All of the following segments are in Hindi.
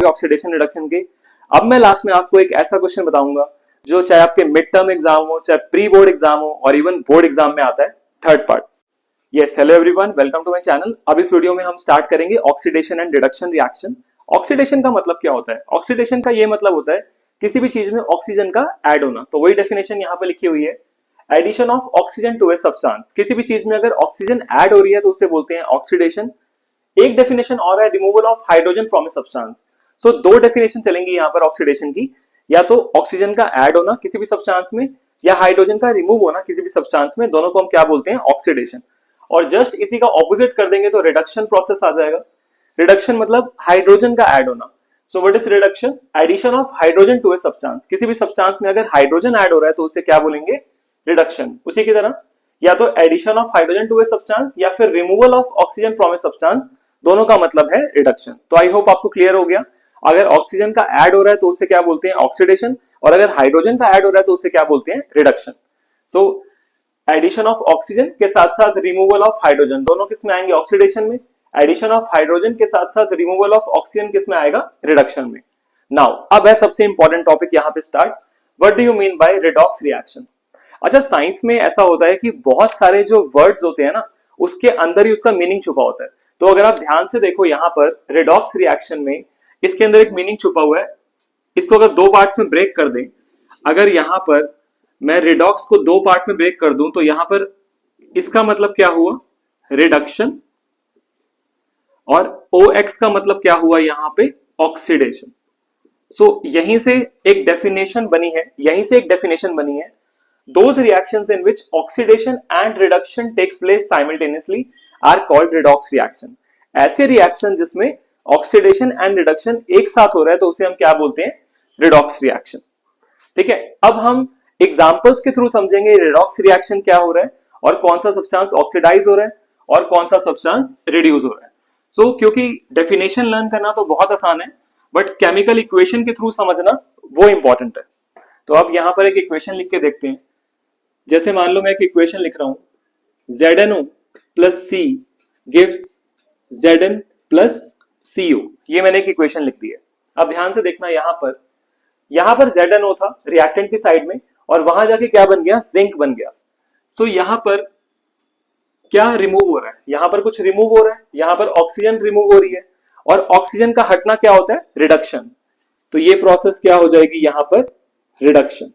पाओगे ऑक्सीडेशन रिडक्शन के। अब मैं लास्ट में आपको एक ऐसा क्वेश्चन बताऊंगा जो चाहे आपके मिड टर्म एग्जाम हो, चाहे प्री बोर्ड एग्जाम हो और इवन बोर्ड एग्जाम में आता है, third part. Yes, hello everyone, welcome to my channel. अब इस वीडियो में हम स्टार्ट करेंगे oxidation and reduction reaction. Oxidation का मतलब क्या होता है? ऑक्सीडेशन का ये मतलब होता है किसी भी चीज में ऑक्सीजन का ऐड होना। तो वही डेफिनेशन यहाँ पे लिखी हुई है, addition of oxygen to a substance. किसी भी चीज में अगर ऑक्सीजन ऐड हो रही है तो उसे बोलते हैं ऑक्सीडेशन। एक डेफिनेशन और है, removal of hydrogen from a substance. So दो डेफिनेशन चलेंगी यहाँ पर ऑक्सीडेशन की, या तो ऑक्सीजन का ऐड होना किसी भी सब्सटेंस में या हाइड्रोजन का रिमूव होना किसी भी सब्सटेंस में, दोनों को हम क्या बोलते हैं? ऑक्सीडेशन। और जस्ट इसी का ऑपोजिट कर देंगे तो रिडक्शन प्रोसेस आ जाएगा। रिडक्शन मतलब हाइड्रोजन का ऐड होना। So what is reduction? Addition of hydrogen to a substance. किसी भी सब्सटेंस में अगर हाइड्रोजन ऐड हो रहा है तो उसे क्या बोलेंगे? रिडक्शन। उसी की तरह या तो addition of hydrogen to a substance या फिर removal of oxygen from a substance, दोनों का मतलब है रिडक्शन। तो आई होप आपको क्लियर हो गया। अगर ऑक्सीजन का ऐड हो रहा है तो उसे क्या बोलते हैं? ऑक्सीडेशन। और अगर हाइड्रोजन का ऐड हो रहा है तो उसे क्या बोलते हैं? Reduction. So addition of oxygen के साथ साथ रिमूवल ऑफ हाइड्रोजन, दोनों किस में आएंगे? ऑक्सीडेशन में। एडिशन ऑफ हाइड्रोजन के साथ साथ रिमूवल ऑफ ऑक्सीजन किस में आएगा? रिडक्शन में। नाउ अब है सबसे इंपॉर्टेंट टॉपिक यहाँ पे start. What do you mean by redox reaction? अच्छा, साइंस में ऐसा होता है कि बहुत सारे जो वर्ड्स होते हैं ना, उसके अंदर ही उसका मीनिंग छुपा होता है। तो अगर आप ध्यान से देखो यहाँ पर रिडॉक्स रिएक्शन में इसके अंदर एक मीनिंग छुपा हुआ है। इसको अगर दो पार्ट्स में ब्रेक कर दें, अगर यहां पर मैं रिडॉक्स को दो पार्ट में ब्रेक कर दूं तो यहां पर इसका मतलब क्या हुआ? रिडक्शन। और OX का मतलब क्या हुआ यहां पे? ऑक्सीडेशन। सो यहीं से एक डेफिनेशन बनी है, those reactions in which oxidation and reduction takes place simultaneously are called redox reaction। ऐसे रिएक्शन जिसमें ऑक्सीडेशन एंड रिडक्शन एक साथ हो रहा है तो उसे हम क्या बोलते हैं? Redox reaction. ठीक है, अब हम एग्जांपल्स के थ्रू समझेंगे रिडॉक्स रिएक्शन क्या हो रहा है और कौन सा सब्सटेंस ऑक्सीडाइज हो रहा है और कौन सा सब्सटेंस रिड्यूस हो रहा है। सो क्योंकि डेफिनेशन लर्न करना तो बहुत आसान है, बट केमिकल इक्वेशन के थ्रू समझना वो इंपॉर्टेंट है। तो अब यहां पर एक इक्वेशन लिख के देखते हैं। जैसे मान लो मैं एक इक्वेशन लिख रहा हूं, ZnO plus C gives Zn plus CO। ये मैंने एक इक्वेशन लिख दी है। अब ध्यान से देखना, यहां पर ZnO था रिएक्टेंट की साइड में और वहां जाके क्या बन गया? जिंक बन गया। सो यहां पर क्या रिमूव हो रहा है? यहां पर कुछ रिमूव हो रहा है, यहां पर ऑक्सीजन रिमूव हो रही है और ऑक्सीजन का हटना क्या होता है? रिडक्शन। तो ये प्रोसेस क्या हो जाएगी यहां पर? रिडक्शन।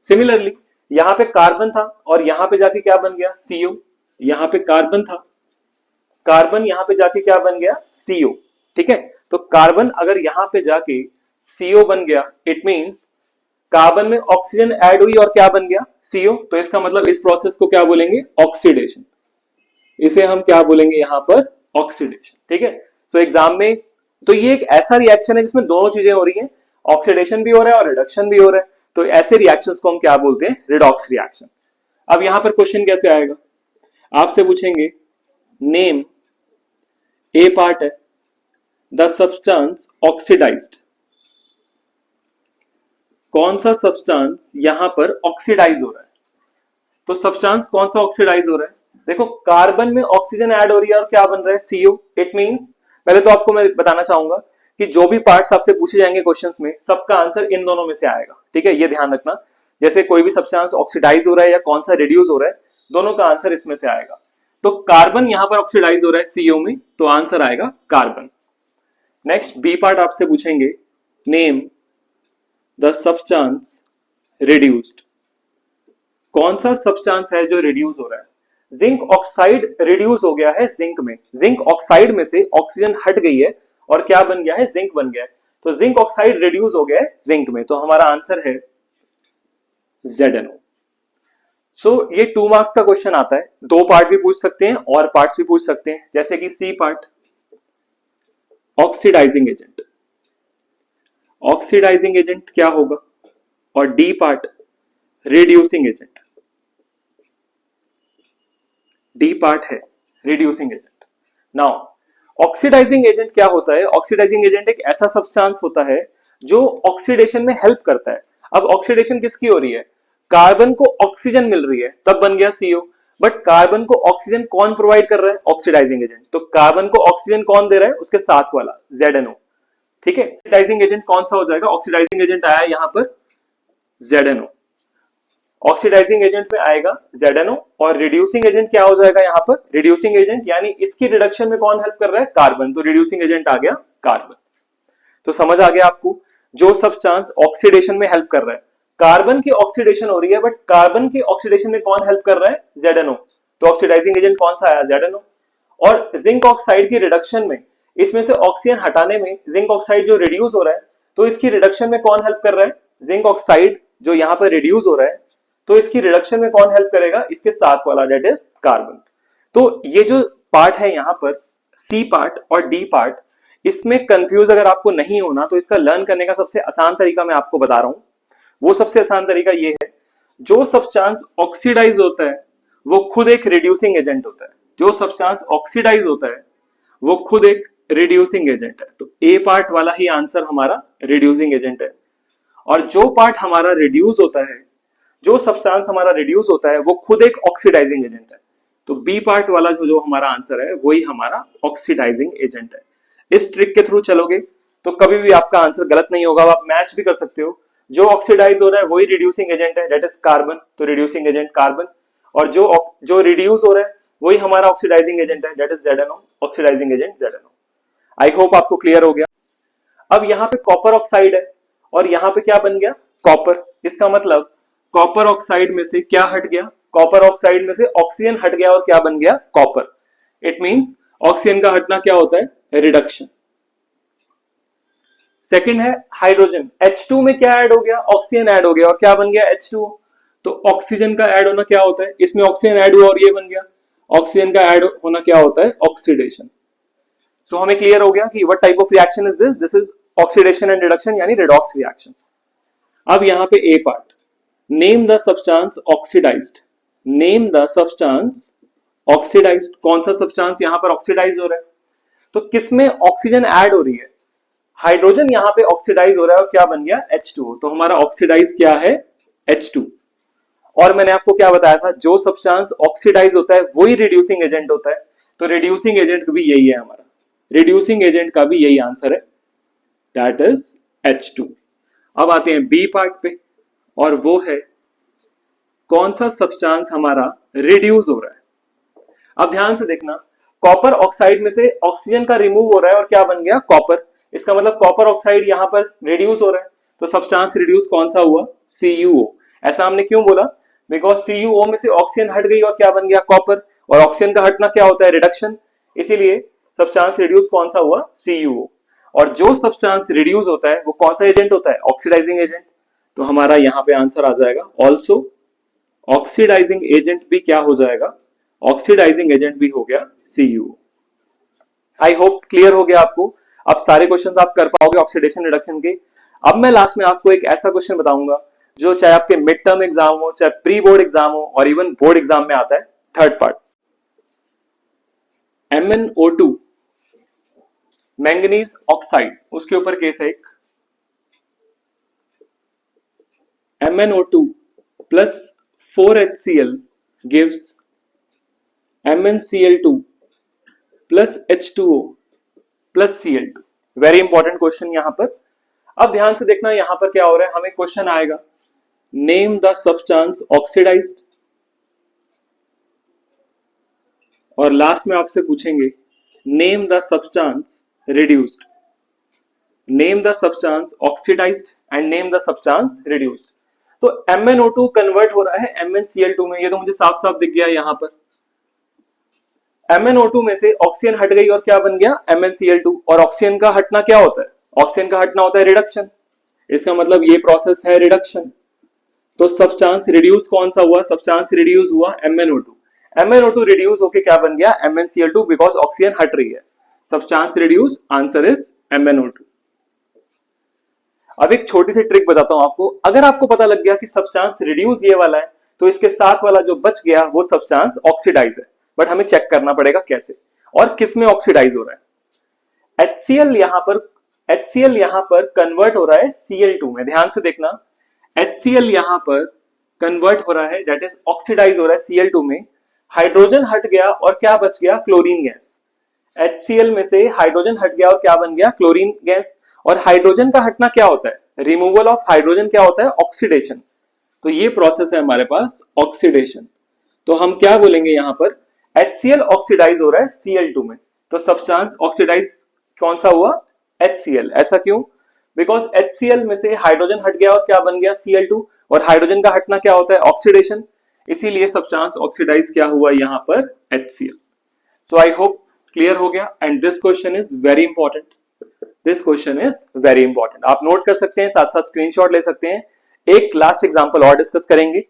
सिमिलरली यहां पे कार्बन था और यहां पे जाके क्या बन गया? CO। यहां पे कार्बन था, कार्बन यहां पे जाके क्या बन गया? CO। ठीक है, तो कार्बन अगर यहां पे जाके CO बन गया, इट मींस कार्बन में ऑक्सीजन ऐड हुई और क्या बन गया? CO। तो इसका मतलब इस प्रोसेस को क्या बोलेंगे? ऑक्सीडेशन। इसे हम क्या बोलेंगे यहां पर? ऑक्सीडेशन। ठीक है, सो एग्जाम में तो ये एक ऐसा रिएक्शन है जिसमें दोनों चीजें हो रही हैं, ऑक्सीडेशन भी हो रहा है और रिडक्शन भी हो रहा है। तो ऐसे रिएक्शंस को हम क्या बोलते हैं? Redox reaction. अब यहां पर क्वेश्चन कैसे आएगा? आपसे पूछेंगे नेम, ए पार्ट है, द सब्सटेंस ऑक्सीडाइज्ड। कौन सा सब्सटेंस यहां पर ऑक्सीडाइज हो रहा है? तो सब्सटेंस कौन सा ऑक्सीडाइज हो रहा है? देखो, कार्बन में ऑक्सीजन ऐड हो रही है और क्या बन रहा है? CO। इट मींस पहले तो आपको मैं बताना चाहूंगा कि जो भी पार्ट्स आपसे पूछे जाएंगे क्वेश्चंस में, सबका आंसर इन दोनों में से आएगा। ठीक है, ये ध्यान रखना। जैसे कोई भी सब्सटेंस ऑक्सीडाइज हो रहा है या कौन सा रिड्यूस हो रहा है, दोनों का आंसर इसमें से आएगा। तो कार्बन यहां पर ऑक्सीडाइज हो रहा है CO में, तो आंसर आएगा कार्बन। नेक्स्ट बी पार्ट आपसे पूछेंगे नेम द सब्सटेंस रिड्यूस्ड। कौन सा सब्सटेंस है जो रिड्यूस हो रहा है? जिंक ऑक्साइड रिड्यूस हो गया है जिंक में। जिंक ऑक्साइड में से ऑक्सीजन हट गई है और क्या बन गया है? जिंक बन गया है। तो जिंक ऑक्साइड रिड्यूस हो गया है जिंक में, तो हमारा आंसर है ZnO। सो ये 2 मार्क्स का क्वेश्चन आता है। 2 पार्ट भी पूछ सकते हैं और पार्ट्स भी पूछ सकते हैं, जैसे कि C part oxidising agent. Oxidising agent क्या होगा? और D part reducing agent. D part है reducing agent. Now oxidising agent क्या होता है? ऑक्सीडाइजिंग एजेंट एक ऐसा सब्सटेंस होता है जो ऑक्सीडेशन में हेल्प करता है। अब ऑक्सीडेशन किसकी हो रही है? कार्बन को ऑक्सीजन मिल रही है, तब बन गया CO। बट कार्बन को ऑक्सीजन कौन प्रोवाइड कर रहा है? Oxidising agent. तो कार्बन को ऑक्सीजन कौन दे रहा है? उसके साथ वाला ZnO। ठीक है। ऑक्सीडाइजिंग एजेंट कौन सा हो जाएगा, ऑक्सीडाइजिंग एजेंट आया यहाँ पर ZnO, ऑक्सीडाइजिंग एजेंट में आएगा ZnO, और रिड्यूसिंग एजेंट क्या हो जाएगा यहाँ पर, रिड्यूसिंग एजेंट यानी इसकी रिडक्शन में कौन हेल्प कर रहा है, कार्बन, तो रिड्यूसिंग एजेंट आ गया कार्बन। तो समझ आ गया आपको, जो सब्सटेंस ऑक्सीडेशन में हेल्प कर रहा है, कार्बन की ऑक्सीडेशन हो रही है, बट कार्बन की ऑक्सीडेशन में कौन हेल्प कर रहा है, ZnO, तो ऑक्सीडाइजिंग एजेंट कौन सा आया, ZnO। और जिंक ऑक्साइड की रिडक्शन में, इसमें से ऑक्सीजन हटाने में जिंक ऑक्साइड जो रिड्यूस हो रहा है, तो इसकी रिडक्शन में कौन हेल्प कर रहा है, जिंक ऑक्साइड जो यहाँ पर रिड्यूस हो रहा है, तो इसकी रिडक्शन में कौन हेल्प करेगा, इसके साथ वाला, डेट इज कार्बन। तो ये जो पार्ट है यहाँ पर, सी पार्ट और डी पार्ट, इसमें कंफ्यूज अगर आपको नहीं होना तो इसका लर्न करने का सबसे आसान तरीका मैं आपको बता रहा हूं। वो सबसे आसान तरीका ये है, जो सब्सटेंस ऑक्सीडाइज होता है वो खुद एक रिड्यूसिंग एजेंट होता है, जो सब्सटेंस ऑक्सीडाइज होता है वो खुद एक रिड्यूसिंग एजेंट है। तो ए पार्ट वाला ही आंसर हमारा रिड्यूसिंग एजेंट है। और जो पार्ट हमारा रिड्यूस होता है, जो सब्सटेंस हमारा रिड्यूस होता है वो खुद एक ऑक्सीडाइजिंग एजेंट है। तो बी पार्ट वाला जो हमारा आंसर है वही हमारा ऑक्सीडाइजिंग एजेंट है। इस ट्रिक के थ्रू चलोगे तो कभी भी आपका आंसर गलत नहीं होगा, आप मैच भी कर सकते हो। जो ऑक्सीडाइज हो रहा है वही रिड्यूसिंग एजेंट है, दैट इज कार्बन, तो रिड्यूसिंग एजेंट कार्बन। और जो रिड्यूस हो रहा है वही हमारा ऑक्सीडाइजिंग एजेंट है, that is ZnO, oxidising agent ZnO। I hope आपको क्लियर हो गया। अब यहाँ पे कॉपर ऑक्साइड है और यहाँ पे क्या बन गया, कॉपर। इसका मतलब कॉपर ऑक्साइड में से क्या हट गया, कॉपर ऑक्साइड में से ऑक्सीजन हट गया और क्या बन गया, कॉपर। इट मींस ऑक्सीजन का हटना क्या होता है, रिडक्शन। सेकंड है हाइड्रोजन, H2 में क्या ऐड हो गया, ऑक्सीजन ऐड हो गया और क्या बन गया, H2O। तो ऑक्सीजन का ऐड होना क्या होता है, इसमें ऑक्सीजन ऐड हुआ और ये बन गया, ऑक्सीजन का ऐड होना क्या होता है, ऑक्सीडेशन। सो हमें क्लियर हो गया कि what type of reaction is this, this is oxidation and reduction यानी रेडॉक्स रिएक्शन। अब यहाँ पे A part, name the substance oxidised, name the substance oxidised, कौन सा सब्सटेंस यहाँ पर ऑक्सीडाइज हो रहा है, तो किसमें ऑक्सीजन ऐड हो रही है, हाइड्रोजन यहाँ पे ऑक्सीडाइज हो रहा है और क्या बन गया, H2O। तो हमारा ऑक्सीडाइज क्या है, H2। और मैंने आपको क्या बताया था, जो सब्सटेंस ऑक्सीडाइज होता है वही रिड्यूसिंग एजेंट होता है, तो रिड्यूसिंग एजेंट भी यही है हमारा, रिड्यूसिंग एजेंट का भी यही आंसर है, दैट इज H2। अब आते हैं बी पार्ट पे, और वो है कौन सा सब्सटेंस हमारा रिड्यूस हो रहा है। अब ध्यान से देखना, कॉपर ऑक्साइड में से ऑक्सीजन का रिमूव हो रहा है और क्या बन गया, कॉपर। इसका मतलब कॉपर ऑक्साइड यहाँ पर रिड्यूस हो रहा है, तो सब्सटेंस रिड्यूस कौन सा हुआ, CuO। ऐसा हमने क्यों बोला, बिकॉज CuO में से ऑक्सीजन हट गई और क्या बन गया, कॉपर, और ऑक्सीजन का हटना क्या होता है, रिडक्शन, इसीलिए सब्सटेंस रिड्यूस कौन सा हुआ, CuO। और जो सब्सटेंस रिड्यूस होता है वो कौन सा एजेंट होता है, ऑक्सीडाइजिंग एजेंट। तो हमारा यहाँ पे आंसर आ जाएगा ऑल्सो ऑक्सीडाइजिंग एजेंट भी क्या हो जाएगा, ऑक्सीडाइजिंग एजेंट भी हो गया CuO। आई होप क्लियर हो गया आपको। अब सारे क्वेश्चंस आप कर पाओगे ऑक्सीडेशन रिडक्शन के। अब मैं लास्ट में आपको एक ऐसा क्वेश्चन बताऊंगा जो चाहे आपके मिड टर्म एग्जाम हो, चाहे प्री बोर्ड एग्जाम हो, और इवन बोर्ड एग्जाम में आता है। Third part, MnO2 manganese oxide, उसके ऊपर केस है एक। MnO2 plus 4HCl gives MnCl2 plus H2O plus Cl2। Very important question यहां पर। अब ध्यान से देखना यहां पर क्या हो रहा है, हमें क्वेश्चन आएगा नेम द सब्सटेंस ऑक्सीडाइज्ड, और लास्ट में आपसे पूछेंगे name the substance reduced, name the substance oxidised and name the substance reduced. तो MnO2 कन्वर्ट हो रहा है MnCl2 में, ये तो मुझे साफ साफ दिख गया यहां पर। MnO2 में से ऑक्सीजन हट गई और क्या बन गया, MnCl2। और ऑक्सीजन का हटना क्या होता है, ऑक्सीजन का हटना होता है रिडक्शन, इसका मतलब ये प्रोसेस है रिडक्शन। तो सब्सटेंस रिड्यूस कौन सा हुआ, सब्सटेंस रिड्यूस हुआ MnO2। MnO2 रिड्यूस होके क्या बन गया, MnCl2, बिकॉज ऑक्सीजन हट रही है। Substance reduce, answer is MnO2। अब एक छोटी सी ट्रिक बताता हूं आपको। अगर आपको पता लग गया कि सब्सटेंस रिड्यूस ये वाला है, तो इसके साथ वाला जो बच गया वो सब्सटेंस ऑक्सीडाइज है, बट हमें चेक करना पड़ेगा कैसे और किस में ऑक्सीडाइज हो रहा है। HCl यहां पर कन्वर्ट हो रहा है Cl2 में। ध्यान से देखना, HCl यहां पर कन्वर्ट हो रहा है, दैट इज ऑक्सीडाइज हो रहा है Cl2 में। हाइड्रोजन हट गया और क्या बच गया, क्लोरीन गैस। HCl में से हाइड्रोजन हट गया और क्या बन गया, क्लोरीन गैस। और हाइड्रोजन का हटना क्या होता है, रिमूवल ऑफ हाइड्रोजन क्या होता है, ऑक्सीडेशन। तो ये प्रोसेस है हमारे पास ऑक्सीडेशन। तो हम क्या बोलेंगे यहां पर, HCl ऑक्सीडाइज हो रहा है Cl2 में, तो सब्सटेंस ऑक्सीडाइज कौन सा हुआ, HCl। ऐसा क्यों, बिकॉज HCl में से हाइड्रोजन हट गया और क्या बन गया, Cl2, और हाइड्रोजन का हटना क्या होता है, ऑक्सीडेशन, इसीलिए सब्सटेंस ऑक्सीडाइज क्या हुआ यहां पर, HCl। So I hope clear हो गया। And this question is very important, this question is very important. आप नोट कर सकते हैं, साथ साथ स्क्रीनशॉट ले सकते हैं। एक लास्ट एग्जांपल और डिस्कस करेंगे,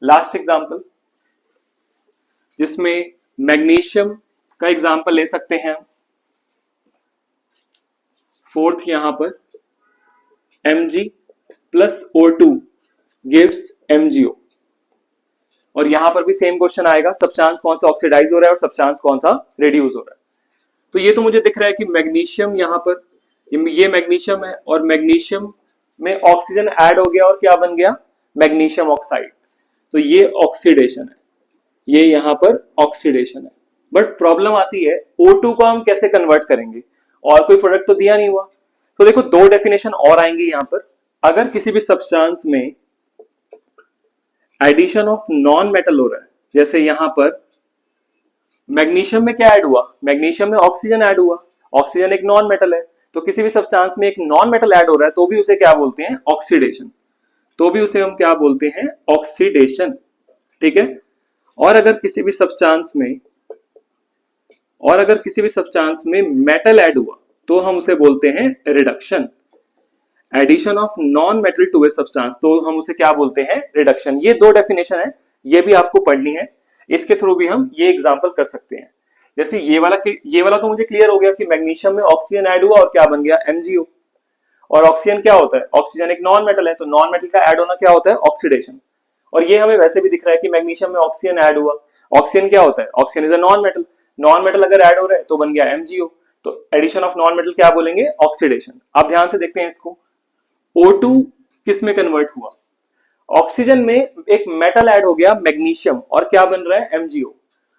लास्ट एग्जांपल जिसमें मैग्नीशियम का एग्जांपल ले सकते हैं। फोर्थ यहां पर Mg plus O2 gives MgO, और यहां पर भी सेम क्वेश्चन आएगा, सब्सटेंस कौन सा ऑक्सीडाइज हो रहा है और सब्सटेंस कौन सा रिड्यूस हो रहा है। तो ये तो मुझे दिख रहा है कि मैग्नीशियम यहां पर, ये मैग्नीशियम है और मैग्नीशियम में ऑक्सीजन ऐड हो गया और क्या बन गया, मैग्नीशियम ऑक्साइड। तो ये ऑक्सीडेशन है, ये यहां पर ऑक्सीडेशन है। बट प्रॉब्लम आती है O2 को हम कैसे कन्वर्ट करेंगे, और कोई प्रोडक्ट तो दिया नहीं हुआ। तो देखो दो डेफिनेशन और आएंगी यहां पर। अगर किसी भी सब्सटेंस में एडिशन ऑफ नॉन मेटल हो रहा है, जैसे यहां पर मैग्नीशियम में क्या ऐड हुआ, मैग्नीशियम में ऑक्सीजन ऐड हुआ, ऑक्सीजन एक नॉन मेटल है, तो किसी भी सब्सटेंस में एक नॉन मेटल ऐड हो रहा है तो भी उसे क्या बोलते हैं, ऑक्सीडेशन। तो भी उसे हम क्या बोलते हैं, ऑक्सीडेशन, ठीक है। और अगर किसी भी सब्सटेंस में मेटल ऐड हुआ तो हम उसे बोलते हैं reduction. Addition of non metal to a substance, तो हम उसे क्या बोलते हैं, रिडक्शन। ये दो डेफिनेशन है, ये भी आपको पढ़नी है, इसके थ्रू भी हम ये एग्जांपल कर सकते हैं। जैसे ये वाला तो मुझे क्लियर हो गया कि मैग्नीशियम में ऑक्सीजन ऐड हुआ और क्या बन गया, MgO। और ऑक्सीजन क्या होता है, ऑक्सीजन एक नॉन मेटल है, तो नॉन मेटल का ऐड होना क्या होता है, ऑक्सीडेशन। और ये हमें वैसे भी दिख रहा है कि मैग्नीशियम में ऑक्सीजन ऐड हुआ, ऑक्सीजन क्या होता है, oxygen is a non metal, non metal अगर ऐड हो रहा है तो बन गया MgO। तो एडिशन ऑफ नॉन मेटल क्या बोलेंगे, ऑक्सीडेशन। आप ध्यान से देखते हैं इसको, O2 किस में कन्वर्ट हुआ, ऑक्सीजन में एक मेटल ऐड हो गया मैग्नीशियम और क्या बन रहा है, MgO।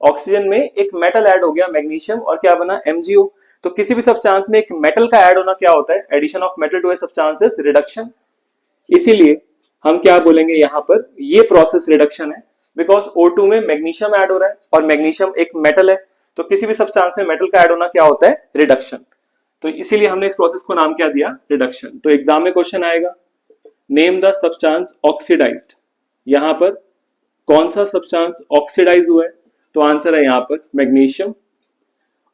ऑक्सीजन में एक मेटल ऐड हो गया मैग्नीशियम और क्या बना, MgO। तो किसी भी सब्सटेंस में एक मेटल का ऐड होना क्या होता है, addition of metal to a substance is reduction. इसीलिए हम क्या बोलेंगे यहां पर, ये प्रोसेस रिडक्शन है, बिकॉज O2 में मैग्नीशियम ऐड हो रहा है और मैग्नीशियम एक मेटल है, तो किसी भी सब्सटेंस में मेटल का ऐड होना क्या होता है, रिडक्शन। तो इसीलिए हमने इस प्रोसेस को नाम क्या दिया, रिडक्शन। तो एग्जाम में क्वेश्चन आएगा, नेम द सब्सटेंस ऑक्सीडाइज्ड, यहां पर कौन सा सब्सटेंस ऑक्सीडाइज हुआ है, तो आंसर है यहां पर मैग्नीशियम।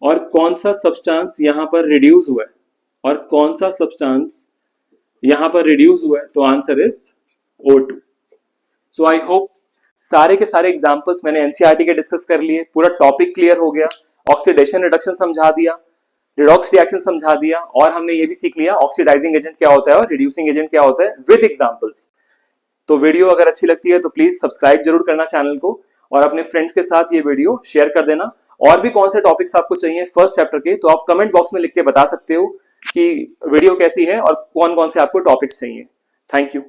और कौन सा सब्सटेंस यहां पर रिड्यूस हुआ है, और कौन सा सब्सटेंस यहां पर रिड्यूस हुआ है, तो answer is O2। So I hope सारे के सारे एग्जांपल्स मैंने एनसीईआरटी के डिस्कस कर लिए, पूरा टॉपिक क्लियर हो गया, ऑक्सीडेशन रिडक्शन समझा दिया, रिडॉक्स रिएक्शन समझा दिया, और हमने ये भी सीख लिया ऑक्सीडाइजिंग एजेंट क्या होता है और रिड्यूसिंग एजेंट क्या होता है विद एग्जांपल्स। तो वीडियो अगर अच्छी लगती है तो प्लीज सब्सक्राइब जरूर करना चैनल को, और अपने फ्रेंड्स के साथ ये वीडियो शेयर कर देना। और भी कौन से टॉपिक्स आपको चाहिए फर्स्ट चैप्टर के, तो आप कमेंट बॉक्स में लिख के बता सकते हो कि वीडियो कैसी है और कौन कौन से आपको टॉपिक्स चाहिए। Thank you.